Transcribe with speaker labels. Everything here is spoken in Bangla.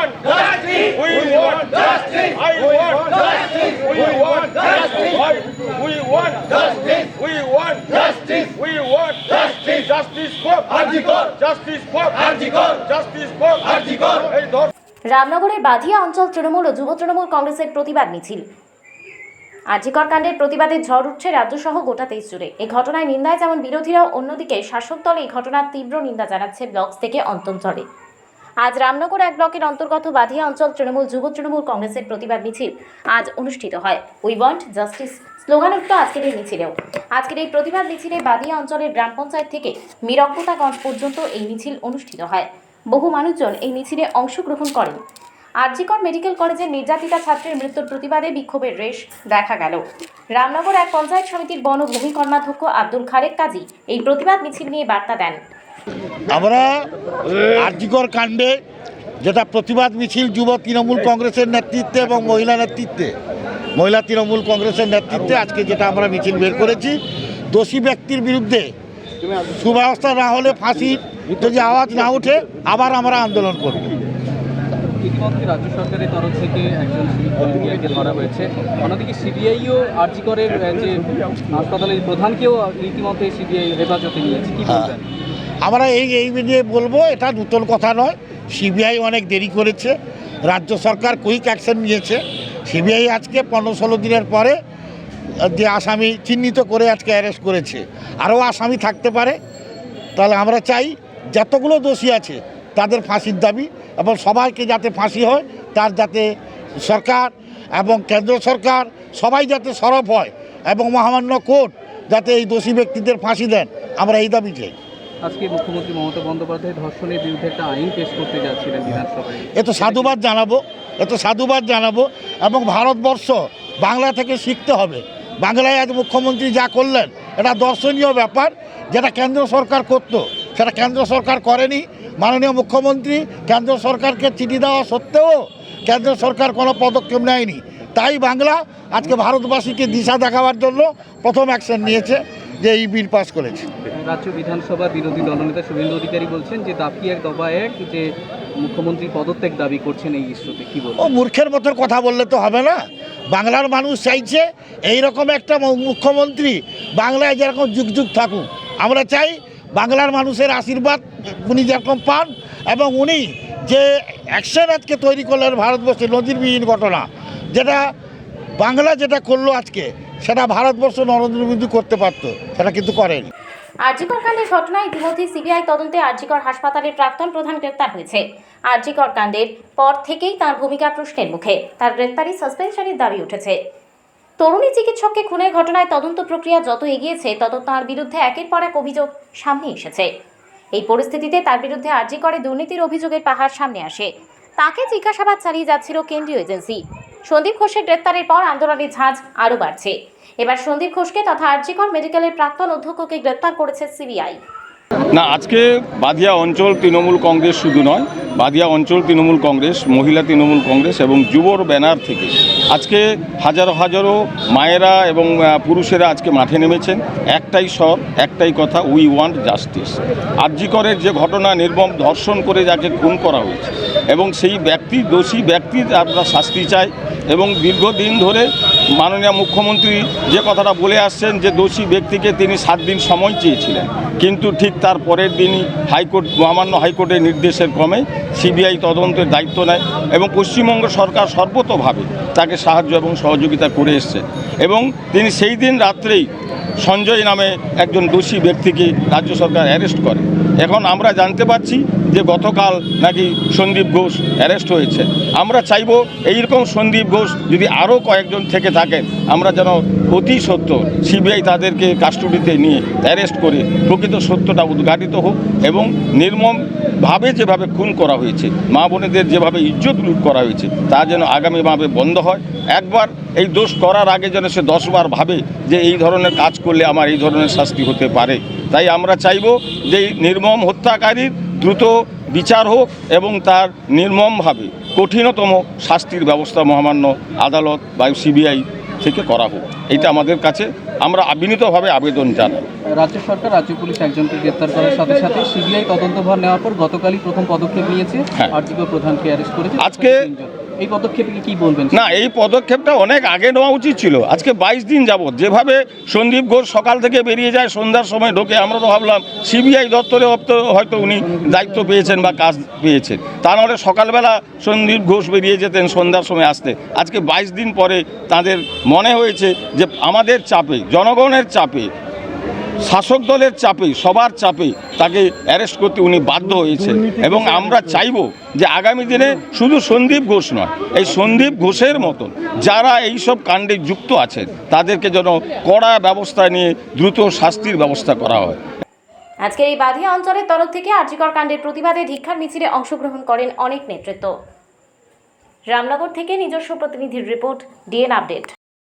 Speaker 1: want justice. We want justice. I want justice. We want justice. We want justice. We want justice. We want justice. Justice for Arjikor. Justice for Arjikor. Justice for Arjikor. এই ধর
Speaker 2: রামনগরের বাধিয়া অঞ্চল তৃণমূল ও যুব তৃণমূল কংগ্রেসের প্রতিবাদ মিছিল। আরজিকর কাণ্ডের প্রতিবাদে ঝড় উঠছে রাজ্যসহ গোটা দেশ জুড়ে। এই ঘটনায় নিন্দায় যেমন বিরোধীরাও, অন্যদিকে শাসক দল এই ঘটনার তীব্র নিন্দা জানাচ্ছে ব্লক থেকে অন্তঃজলে। আজ রামনগর এক ব্লকের অন্তর্গত বাধিয়া অঞ্চল তৃণমূল যুব তৃণমূল কংগ্রেসের প্রতিবাদ মিছিল আজ অনুষ্ঠিত হয়। উই ওয়ান্ট জাস্টিস স্লোগানযুক্ত আজকের এই মিছিলেও। আজকের এই প্রতিবাদ মিছিলে বাধিয়া অঞ্চলের গ্রাম পঞ্চায়েত থেকে মিরকতাগঞ্জ পর্যন্ত এই মিছিল অনুষ্ঠিত হয়। বহু মানুষজন এই মিছিলে অংশগ্রহণ করেন। আরজিকর মেডিকেল কলেজের নির্যাতিতা ছাত্রের মৃত্যুর প্রতিবাদে বিক্ষোভের রেশ দেখা গেল। রামনগর এক পঞ্চায়েত সমিতির বন ও ভূমি কর্মাধ্যক্ষ আব্দুল খালেক কাজী এই প্রতিবাদ মিছিল নিয়ে বার্তা দেন।
Speaker 3: আমরা আরজিকর কাণ্ডে যেটা প্রতিবাদ মিছিল যুব তৃণমূল কংগ্রেসের নেতৃত্বে এবং মহিলা তৃণমূল কংগ্রেসের নেতৃত্বে আজকে যেটা আমরা মিছিল বের করেছি, দোষী ব্যক্তির বিরুদ্ধে সুব্যবস্থা না হলে ফাঁসির যদি আওয়াজ না ওঠে আবার আমরা আন্দোলন করব।
Speaker 4: ইতিমধ্যে রাজ্য সরকারের তরফ থেকে একজন সিভিককে ধরা হয়েছে, অন্যদিকে সিবিআইও আরজিকরের যে হাসপাতালের প্রধানকেও ইতিমধ্যে সিবিআই হেফাজতে নিয়েছে। কি বলবেন?
Speaker 3: আমরা এই নিয়ে বলবো, এটা নতুন কথা নয়। সিবিআই অনেক দেরি করেছে, রাজ্য সরকার কুইক অ্যাকশন নিয়েছে। সিবিআই আজকে 15-16 দিনের পরে যে আসামি চিহ্নিত করে আজকে অ্যারেস্ট করেছে, আরও আসামি থাকতে পারে। তাহলে আমরা চাই যতগুলো দোষী আছে তাদের ফাঁসির দাবি, এবং সবাইকে যাতে ফাঁসি হয় তার যাতে সরকার এবং কেন্দ্র সরকার সবাই যাতে সরব হয় এবং মহামান্য কোর্ট যাতে এই দোষী ব্যক্তিদের ফাঁসি দেন, আমরা এই দাবি চাই।
Speaker 4: আজকে মুখ্যমন্ত্রী মমতা বন্দ্যোপাধ্যায় ধর্ষণের বিরুদ্ধে একটা আইন পেশ করতে যাচ্ছিলেন বিধানসভায়।
Speaker 3: এত সাধুবাদ জানাবো এবং ভারতবর্ষ বাংলা থেকে শিখতে হবে। বাংলায় আজ মুখ্যমন্ত্রী যা করলেন এটা দর্শনীয় ব্যাপার। যেটা কেন্দ্র সরকার করতো সেটা কেন্দ্র সরকার করেনি। মাননীয় মুখ্যমন্ত্রী কেন্দ্র সরকারকে চিঠি দেওয়া সত্ত্বেও কেন্দ্র সরকার কোনো পদক্ষেপ নেয়নি। তাই বাংলা আজকে ভারতবাসীকে দিশা দেখাবার জন্য প্রথম অ্যাকশন নিয়েছে, যে এই বিল পাস করেছে।
Speaker 4: রাজ্য বিধানসভার বিরোধী দলনেতা শুভেন্দু অধিকারী বলছেন যে দাবি এক দফা এক, যে মুখ্যমন্ত্রী পদত্যাগ দাবি করছেন এই ইস্যুতে। কি বলবেন?
Speaker 3: ও মূর্খের মতো কথা বললে তো হবে না। বাংলার মানুষ চাইছে এইরকম একটা মুখ্যমন্ত্রী বাংলায় যেরকম যুগ যুগ থাকুক। আমরা চাই বাংলার মানুষের আশীর্বাদ উনি যেরকম পান, এবং উনি যে অ্যাকশন আজকে তৈরি করলেন ভারতবর্ষে নজিরবিহীন ঘটনা, যেটা বাংলা যেটা করলো আজকে সেটা ভারতবর্ষ নরেন্দ্র মোদী করতে পারতো, সেটা কিন্তু করেনি।
Speaker 2: আরজিকর কাণ্ডের ঘটনায় ইতিমধ্যে সিবিআই তদন্তে আরজিকর হাসপাতালের প্রাক্তন প্রধান গ্রেপ্তার হয়েছে। আরজিকর কাণ্ডের পর থেকেই তার ভূমিকা প্রশ্নের মুখে। তার গ্রেপ্তারি সাসপেনশনের দাবি উঠেছে। তরুণী চিকিৎসককে খুনের ঘটনায় তদন্ত প্রক্রিয়া যত এগিয়েছে তত তার বিরুদ্ধে একের পর এক অভিযোগ সামনে এসেছে। এই পরিস্থিতিতে তার বিরুদ্ধে আরজিকরে দুর্নীতির অভিযোগের পাহাড় সামনে আসে। তাকে জিজ্ঞাসাবাদ চালিয়ে যাচ্ছিল কেন্দ্রীয় এজেন্সি। সন্দীপ ঘোষের গ্রেপ্তারের পর আন্দোলনের ঝাঁজ আরও বাড়ছে। এবার সন্দীপ ঘোষকে তথা আরজিকর মেডিকেলের প্রাক্তন অধ্যক্ষকে গ্রেপ্তার করেছে সিবিআই।
Speaker 5: না, আজকে বাধিয়া অঞ্চল তৃণমূল কংগ্রেস শুধু নয়, বাধিয়া অঞ্চল তৃণমূল কংগ্রেস, মহিলা তৃণমূল কংগ্রেস এবং যুবর ব্যানার থেকে আজকে হাজারো মায়েরা এবং পুরুষেরা আজকে মাঠে নেমেছেন। একটাই স্বর, একটাই কথা, উই ওয়ান্ট জাস্টিস। আরজিকরের যে ঘটনা, নির্মম ধর্ষণ করে যাকে খুন করা হয়েছে এবং সেই দোষী ব্যক্তির আমরা শাস্তি চাই। এবং দীর্ঘদিন ধরে মাননীয় মুখ্যমন্ত্রী যে কথাটা বলে আসছেন যে দোষী ব্যক্তিকে তিনি 7 দিন সময় চেয়েছিলেন, কিন্তু ঠিক তার পরের দিনই মহামান্য হাইকোর্টের নির্দেশের ক্রমে সিবিআই তদন্তের দায়িত্ব নেয় এবং পশ্চিমবঙ্গ সরকার সর্বতোভাবে তাকে সাহায্য এবং সহযোগিতা করে এসছে। এবং তিনি সেই দিন রাত্রেই সঞ্জয় নামে একজন দোষী ব্যক্তিকে রাজ্য সরকার অ্যারেস্ট করে। এখন আমরা জানতে পারছি যে গতকাল নাকি সন্দীপ ঘোষ অ্যারেস্ট হয়েছে। আমরা চাইব এইরকম সন্দীপ ঘোষ যদি আরও কয়েকজন থেকে থাকেন, আমরা যেন অতি সত্য সিবিআই তাদেরকে কাস্টডিতে নিয়ে অ্যারেস্ট করে প্রকৃত সত্যটা উদ্ঘাটিত হোক এবং নির্মমভাবে যেভাবে খুন করা হয়েছে, মা বোনেদের যেভাবে ইজ্জত লুট করা হয়েছে, তা যেন আগামীভাবে বন্ধ হয়। একবার এই দোষ করার আগে যেন সে 10 বার ভাবে যে এই ধরনের কাজ করলে আমার এই ধরনের শাস্তি হতে পারে। তাই আমরা চাইব যে নির্মম হত্যাকারীর দ্রুত বিচার হোক এবং তার নির্মমভাবে কঠিনতম শাস্তির ব্যবস্থা মহামান্য আদালত বা সিবিআই থেকে করা হোক, এইটা আমাদের কাছে আমরা বিনীতভাবে আবেদন জানাই।
Speaker 4: রাজ্য সরকার, রাজ্য পুলিশ একজনকে গ্রেপ্তার করার সাথে সাথে সিবিআই তদন্তভার নেওয়ার পর গতকালই প্রথম পদক্ষেপ নিয়েছে,
Speaker 5: হ্যাঁ।
Speaker 4: আরজিকর প্রধানকে অ্যারেস্ট করেছে।
Speaker 5: আজকে-
Speaker 4: এই পদক্ষেপে কি বলবেন?
Speaker 5: না, এই পদক্ষেপটা অনেক আগে নেওয়া উচিত ছিল। আজকে 22 দিন যাবৎ যেভাবে সন্দীপ ঘোষ সকাল থেকে বেরিয়ে যায়, সন্ধ্যার সময় ঢোকে, আমরা তো ভাবলাম সিবিআই দপ্তরে হয়তো উনি দায়িত্ব পেয়েছেন বা কাজ পেয়েছেন, তা নাহলে সকালবেলা সন্দীপ ঘোষ বেরিয়ে যেতেন, সন্ধ্যার সময় আসতে। আজকে 22 দিন পরে তাদের মনে হয়েছে যে আমাদের চাপে, জনগণের চাপে, শাসক দলের চাপে, সবার চাপে তাকে অ্যারেস্ট করতে উনি বাধ্য হয়েছেন। এবং আমরা চাইব যে আগামী দিনে শুধু সন্দীপ ঘোষ নয়, এই সন্দীপ ঘোষের মতন যারা এইসব কাণ্ডে যুক্ত আছেন তাদেরকে যেন কড়া ব্যবস্থা নিয়ে দ্রুত শাস্তির ব্যবস্থা করা হয়।
Speaker 2: আজকের এই বাদিয়া অঞ্চলের তরফ থেকে আরজিকর কাণ্ডের প্রতিবাদে ধিক্ষার মিছিলে অংশগ্রহণ করেন অনেক নেতৃত্ব। রামনগর থেকে নিজস্ব প্রতিনিধির রিপোর্ট, ডিএন আপডেট।